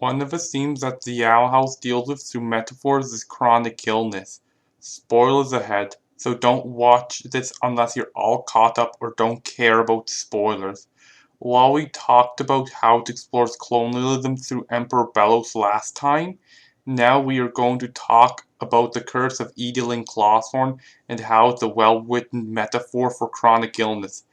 One of the themes that the Owl House deals with through metaphors is chronic illness. Spoilers ahead, so don't watch this unless you're all caught up or don't care about spoilers. While we talked about how it explores colonialism through Emperor Bellows last time, now we are going to talk about the curse of Edalyn Clawthorne and how it's a well-written metaphor for chronic illness.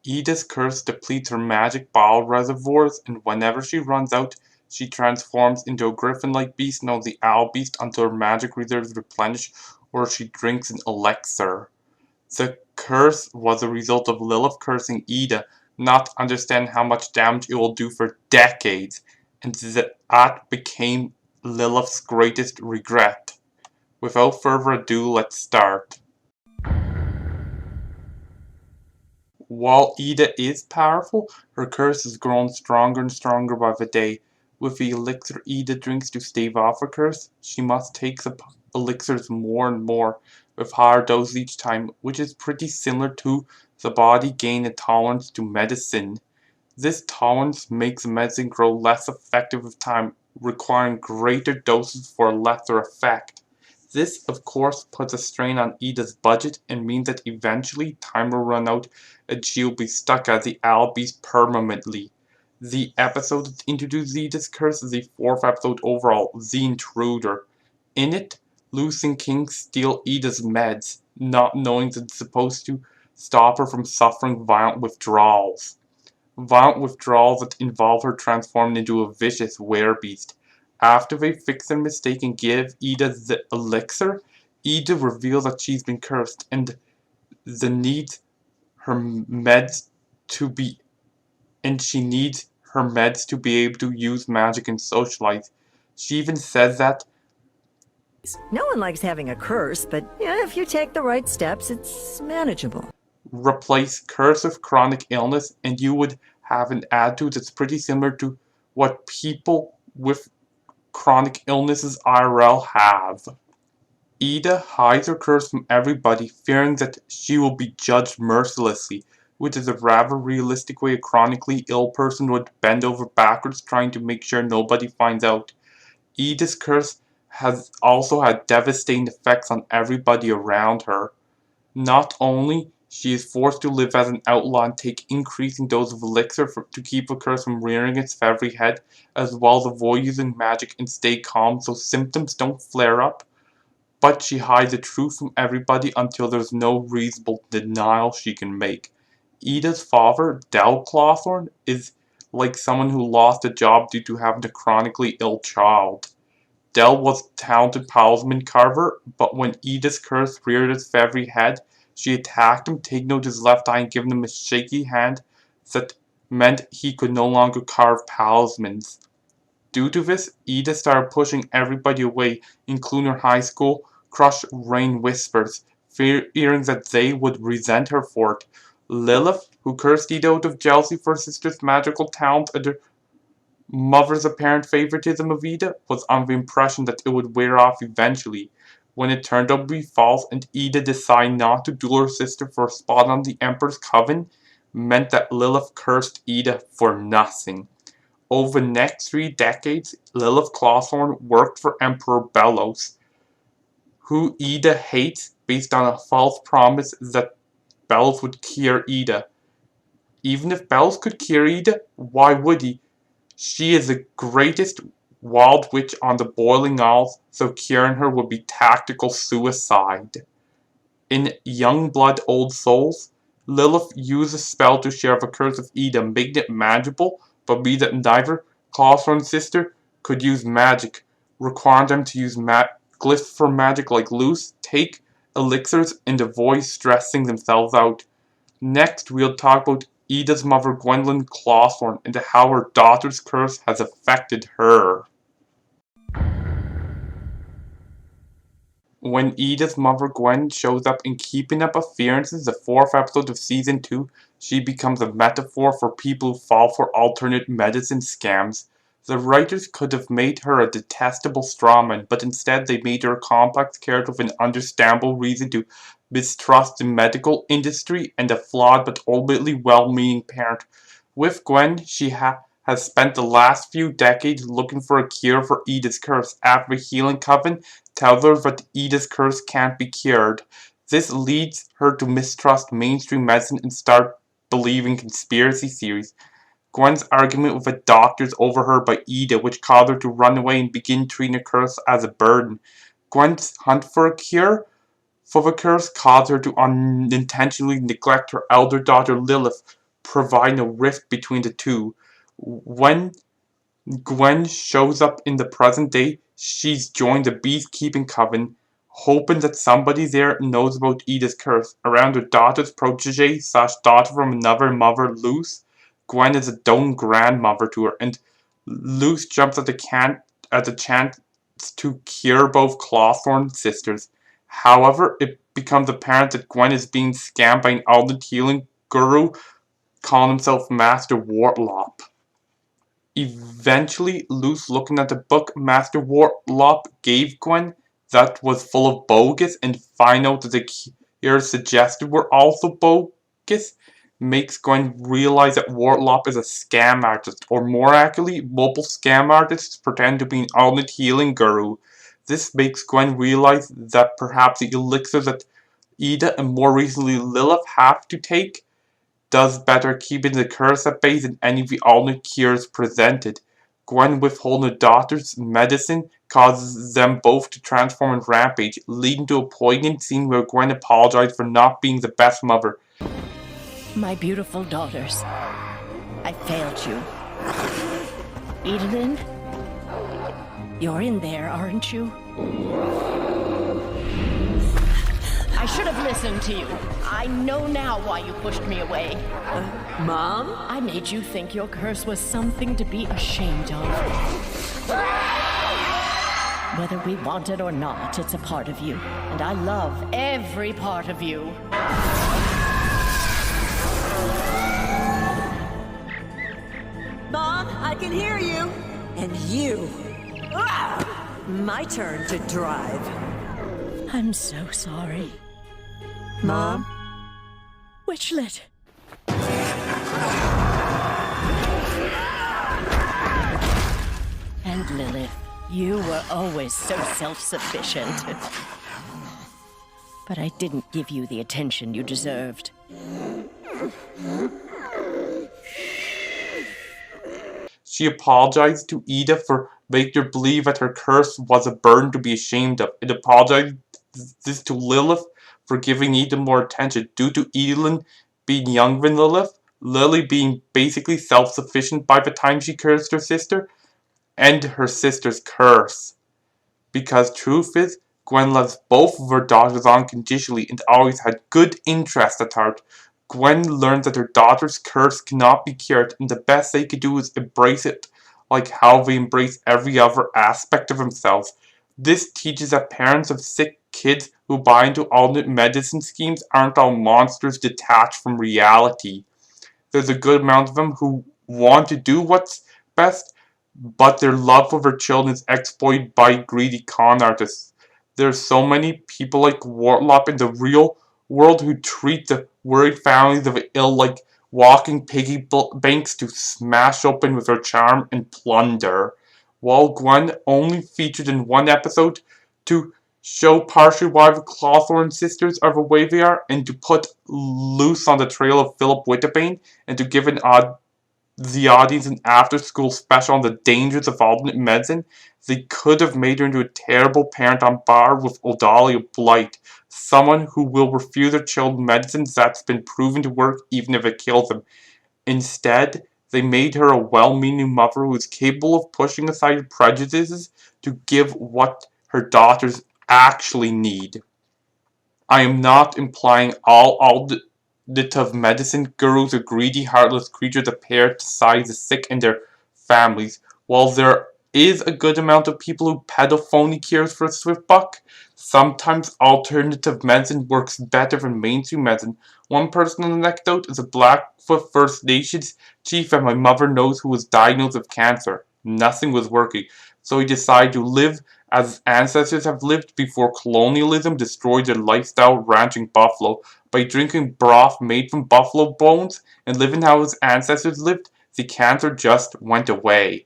Eda's curse depletes her magic bile reservoirs, and whenever she runs out, she transforms into a griffin-like beast known as the Owl Beast until her magic reserves replenish or she drinks an elixir. The curse was a result of Lilith cursing Eda, not understanding how much damage it will do for decades, and that became Lilith's greatest regret. Without further ado, let's start. While Eda is powerful, her curse has grown stronger and stronger by the day. With the elixir Eda drinks to stave off her curse, she must take the elixirs more and more, with higher doses each time, which is pretty similar to the body gain a tolerance to medicine. This tolerance makes the medicine grow less effective with time, requiring greater doses for a lesser effect. This, of course, puts a strain on Eda's budget and means that eventually time will run out and she will be stuck as the Owl Beast permanently. The episode that introduced Eda's curse is the fourth episode overall, The Intruder. In it, Luce and King steal Eda's meds, not knowing that it's supposed to stop her from suffering violent withdrawals. Violent withdrawals that involve her transforming into a vicious werebeast. After they fix their mistake and give Eda the elixir, Eda reveals that she's been cursed and the needs her meds to be she needs her meds to be able to use magic and socialize. She even says that no one likes having a curse, but if you take the right steps, it's manageable. Replace curse with chronic illness and you would have an attitude that's pretty similar to what people with chronic illnesses IRL have. Eda hides her curse from everybody, fearing that she will be judged mercilessly, which is a rather realistic way a chronically ill person would bend over backwards trying to make sure nobody finds out. Eda's curse has also had devastating effects on everybody around her. Not only she is forced to live as an outlaw and take increasing doses of elixir to keep the curse from rearing its feathery head, as well as avoid using magic and stay calm so symptoms don't flare up. But she hides the truth from everybody until there's no reasonable denial she can make. Eda's father, Edalyn Clawthorne, is like someone who lost a job due to having a chronically ill child. Del was a talented talisman carver, but when Eda's curse reared its feathery head, she attacked him, taking out his left eye and giving him a shaky hand that meant he could no longer carve talismans. Due to this, Eda started pushing everybody away, including her high school crush Rain Whispers, fearing that they would resent her for it. Lilith, who cursed Eda out of jealousy for her sister's magical talent and her mother's apparent favoritism of Eda, was under the impression that it would wear off eventually. When it turned out to be false and Eda decided not to duel her sister for a spot on the Emperor's Coven, meant that Lilith cursed Eda for nothing. Over the next 3 decades, Lilith Clawthorne worked for Emperor Bellows, who Eda hates based on a false promise that Bellows would cure Eda. Even if Bellows could cure Eda, why would he? She is the greatest wild witch on the Boiling Isles, so curing her would be tactical suicide. In Young Blood Old Souls, Lilith used a spell to share the curse of Eda, making it magical, but be that neither Clawthorne's sister could use magic, requiring them to use glyphs for magic like Luce, take elixirs, and avoid stressing themselves out. Next, we'll talk about Eda's mother Edalyn Clawthorne and how her daughter's curse has affected her. When Eda's mother Gwen shows up in Keeping Up Appearances, the 4th episode of Season 2, she becomes a metaphor for people who fall for alternate medicine scams. The writers could have made her a detestable strawman, but instead they made her a complex character with an understandable reason to mistrust the medical industry and a flawed but ultimately well-meaning parent. With Gwen, she has spent the last few decades looking for a cure for Eda's curse after the healing coven tells her that Eda's curse can't be cured. This leads her to mistrust mainstream medicine and start believing conspiracy theories. Gwen's argument with the doctors overheard by Eda, which caused her to run away and begin treating the curse as a burden. Gwen's hunt for a cure for the curse caused her to unintentionally neglect her elder daughter Lilith, providing a rift between the two. When Gwen shows up in the present day, she's joined the Beekeeping Coven, hoping that somebody there knows about Eda's curse. Around her daughter's protege / daughter from another mother, Luce, Gwen is a doting grandmother to her, and Luce jumps at the chance to cure both Clawthorne sisters. However, it becomes apparent that Gwen is being scammed by an alternate healing guru calling himself Master Wartlop. Eventually, Luce, looking at the book Master Wartlop gave Gwen that was full of bogus and find out that the cures suggested were also bogus, makes Gwen realize that Wartlop is a scam artist, or more accurately, multiple scam artists pretend to be an alternate healing guru. This makes Gwen realize that perhaps the elixir that Eda and more recently Lilith have to take does better keeping the curse at bay than any of the alternate cures presented. Gwen withholding her daughter's medicine causes them both to transform and rampage, leading to a poignant scene where Gwen apologizes for not being the best mother. My beautiful daughters, I failed you. Edalyn, you're in there, aren't you? I should have listened to you. I know now why you pushed me away. Mom? I made you think your curse was something to be ashamed of. Whether we want it or not, it's a part of you. And I love every part of you. Mom, I can hear you. And you. My turn to drive. I'm so sorry. Mom? Witchlet. And Lilith, you were always so self-sufficient. But I didn't give you the attention you deserved. She apologized to Eda for making her believe that her curse was a burden to be ashamed of, and apologized to Lilith for giving Eda more attention. Due to Edalyn being younger than Lilith, Lily being basically self-sufficient by the time she cursed her sister, and her sister's curse. Because truth is, Gwen loves both of her daughters unconditionally and always had good interest at heart. Gwen learns that her daughter's curse cannot be cured, and the best they could do is embrace it like how they embrace every other aspect of themselves. This teaches that parents of sick kids who buy into alternate medicine schemes aren't all monsters detached from reality. There's a good amount of them who want to do what's best, but their love for their children is exploited by greedy con artists. There's so many people like Wartlop in the real world who treat the worried families of the ill like walking piggy banks to smash open with their charm and plunder. While Gwen only featured in one episode to show partially why the Clawthorne sisters are the way they are, and to put Luce on the trail of Philip Winterbane, and to give the audience an after-school special on the dangers of alternate medicine, they could have made her into a terrible parent on par with Odalia Blight, someone who will refuse their children medicines that's been proven to work even if it kills them. Instead, they made her a well-meaning mother who is capable of pushing aside her prejudices to give what her daughters actually need. I am not implying all alternative medicine gurus are greedy, heartless creatures that parasitize the sick and their families. While there is a good amount of people who peddle phony cures for a swift buck, sometimes alternative medicine works better than mainstream medicine. One personal anecdote is a Blackfoot First Nations chief that my mother knows who was diagnosed with cancer. Nothing was working, so he decided to live as his ancestors have lived before colonialism destroyed their lifestyle ranching buffalo. By drinking broth made from buffalo bones and living how his ancestors lived, the cancer just went away.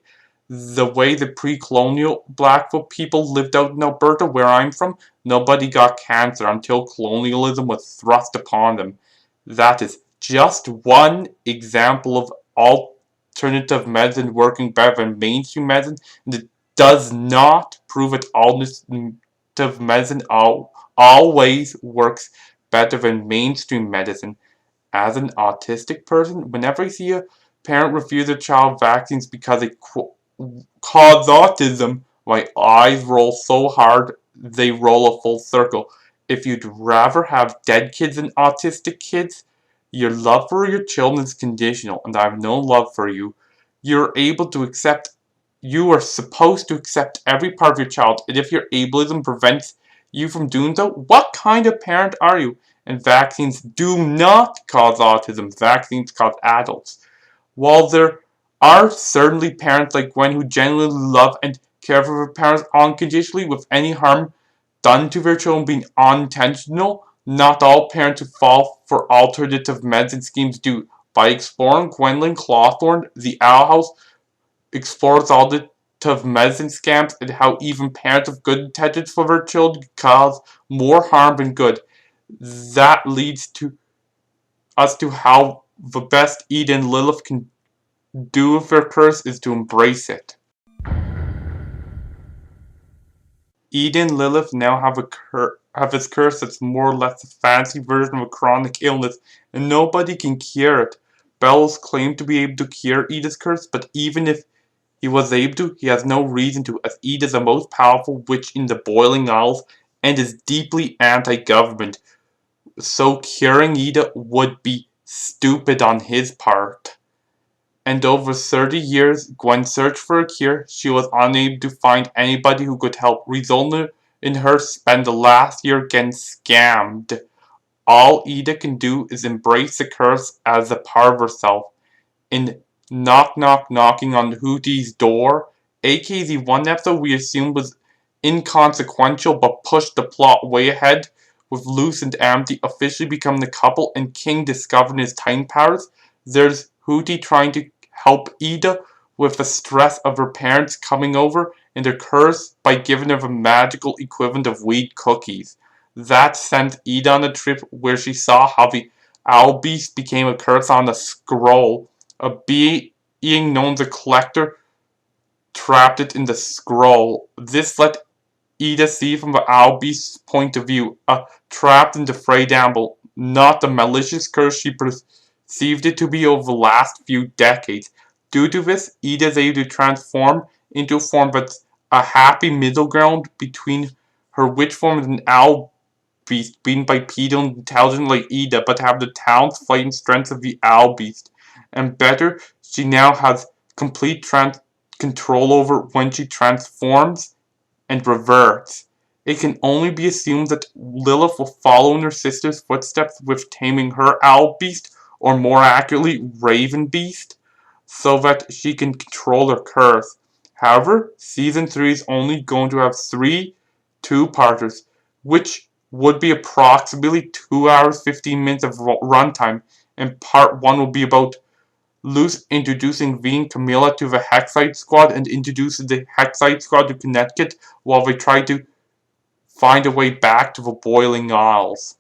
The way the pre-colonial Blackfoot people lived out in Alberta, where I'm from, nobody got cancer until colonialism was thrust upon them. That is just one example of alternative medicine working better than mainstream medicine, and it does not prove that alternative medicine always works better than mainstream medicine. As an autistic person, whenever I see a parent refuse a child vaccines because it cause autism, my eyes roll so hard they roll a full circle. If you'd rather have dead kids than autistic kids, your love for your children is conditional, and I have no love for you. You are supposed to accept every part of your child, and if your ableism prevents you from doing so, what kind of parent are you? And vaccines do not cause autism. Vaccines cause adults. While there are certainly parents like Gwen who genuinely love and care for their parents unconditionally, with any harm done to their children being unintentional, not all parents who fall for alternative medicine schemes do. By exploring Edalyn Clawthorne, the Owl House explores alternative medicine scams and how even parents with good intentions for their children cause more harm than good. That leads us to how the best Eda and Lilith can do with their curse is to embrace it. Eda and Lilith now have this curse that's more or less a fancy version of a chronic illness, and nobody can cure it. Bellows claimed to be able to cure Eda's curse, but even if he was able to, he has no reason to, as Eda is the most powerful witch in the Boiling Isles and is deeply anti-government. So curing Eda would be stupid on his part. And over 30 years, Gwen searched for a cure. She was unable to find anybody who could help, resulting in her spend the last year getting scammed. All Eda can do is embrace the curse as a part of herself. In Knock Knock Knocking on Hootie's Door, aka the one episode we assumed was inconsequential but pushed the plot way ahead, with Luce and Amity officially becoming the couple and King discovering his time powers, there's Hootie trying to help Eda with the stress of her parents coming over and her curse by giving her the magical equivalent of weed cookies. That sent Eda on a trip where she saw how the owl beast became a curse on a scroll. A being known as a collector trapped it in the scroll. This let Eda see from the owl beast's point of view, trapped in the frayed amble, not the malicious curse she perceived it to be over the last few decades. Due to this, Eda is able to transform into a form that's a happy middle ground between her witch form and an owl beast, being bipedal and intelligent like Eda, but have the talents, fighting strengths of the owl beast. And better, she now has complete control over when she transforms and reverts. It can only be assumed that Lilith will follow in her sister's footsteps with taming her owl beast, or more accurately, raven beast, so that she can control her curse. However, Season 3 is only going to have 3 two-parters, which would be approximately 2 hours 15 minutes of runtime, and Part 1 will be about Luce introducing V and Camilla to the Hexite Squad and introduces the Hexite Squad to Connecticut while they try to find a way back to the Boiling Isles.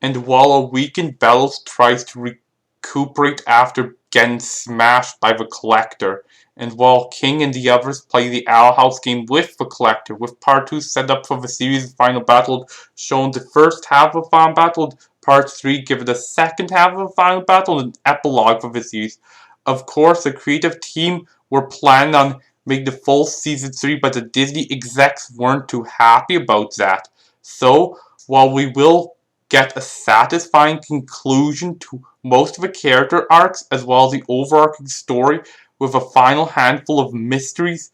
And while a weakened Bellows tries to recuperate after getting smashed by the Collector, and while King and the others play the Owl House game with the Collector, with Part 2 set up for the series' final battle, showing the first half of the final battle, Part 3 give the second half of the final battle, and an epilogue for the series. Of course, the creative team were planning on making the full Season 3, but the Disney execs weren't too happy about that. So, while we will get a satisfying conclusion to most of the character arcs, as well as the overarching story, with a final handful of mysteries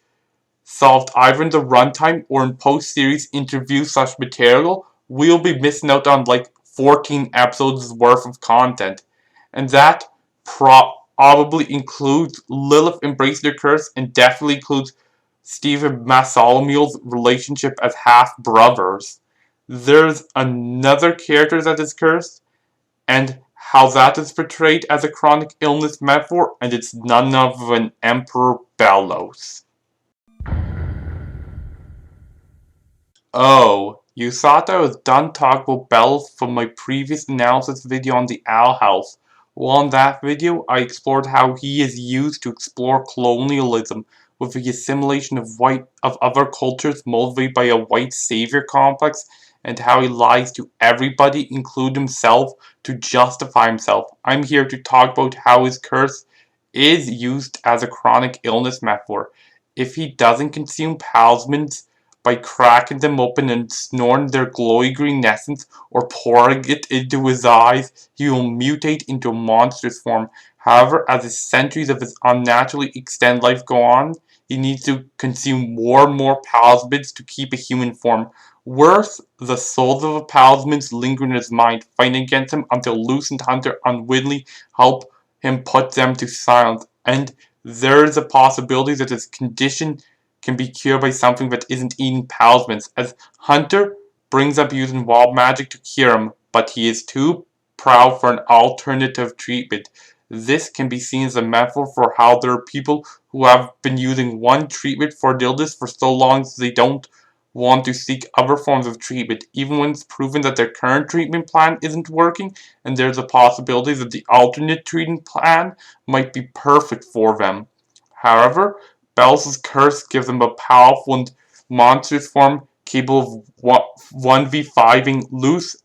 solved either in the runtime or in post-series interview/material, we'll be missing out on like 14 episodes worth of content. And that probably includes Lilith embracing her curse, and definitely includes Stephen Bartholomew's relationship as half-brothers. There's another character that is cursed, and how that is portrayed as a chronic illness metaphor, and it's none of an Emperor Bellows. Oh, you thought I was done talking about Bellows from my previous analysis video on the Owl House. Well, in that video, I explored how he is used to explore colonialism with the assimilation of other cultures motivated by a white savior complex, and how he lies to everybody, including himself, to justify himself. I'm here to talk about how his curse is used as a chronic illness metaphor. If he doesn't consume talismans by cracking them open and snorting their glowy green essence or pouring it into his eyes, he will mutate into a monstrous form. However, as the centuries of his unnaturally extended life go on, he needs to consume more and more talismans to keep a human form. Worse, the souls of the talismans linger in his mind, fighting against him until Lucent Hunter unwittingly help him put them to silence. And there is a possibility that his condition can be cured by something that isn't eating talismans, as Hunter brings up using wild magic to cure him, but he is too proud for an alternative treatment. This can be seen as a metaphor for how there are people who have been using one treatment for illness for so long that they don't want to seek other forms of treatment, even when it's proven that their current treatment plan isn't working, and there's a possibility that the alternate treatment plan might be perfect for them. However, Bells' curse gives him a powerful and monstrous form capable of 1v5ing Luce,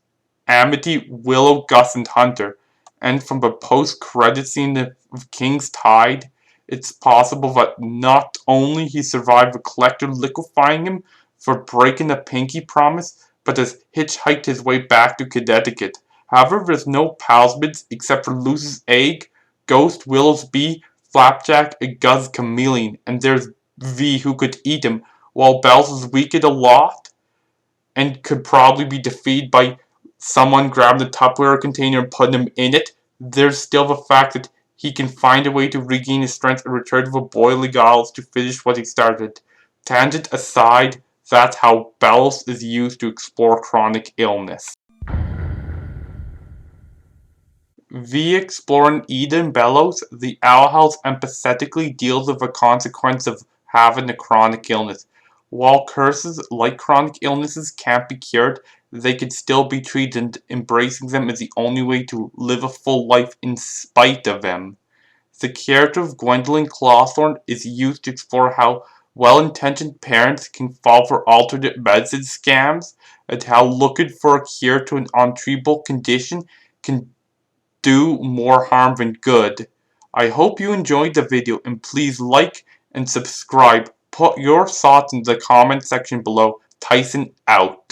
Amity, Willow, Gus, and Hunter. And from the post-credit scene of King's Tide, it's possible that not only he survived the Collector liquefying him for breaking a pinky promise, but has hitchhiked his way back to Connecticut. However, there's no talismans except for Luce's egg, Ghost, Willow's bee, Flapjack, and Guz's chameleon, and there's V who could eat him, while Bells is weakened a lot and could probably be defeated by someone grabbing the Tupperware container and putting him in it. There's still the fact that he can find a way to regain his strength and return to the boiling isles to finish what he started. Tangent aside, that's how Bells is used to explore chronic illness. Via exploring Eden Bellows, the Owl House empathetically deals with the consequence of having a chronic illness. While curses, like chronic illnesses, can't be cured, they can still be treated, and embracing them is the only way to live a full life in spite of them. The character of Edalyn Clawthorne is used to explore how well-intentioned parents can fall for alternate medicine scams, and how looking for a cure to an untreatable condition can do more harm than good. I hope you enjoyed the video, and please like and subscribe. Put your thoughts in the comment section below. Tyson out.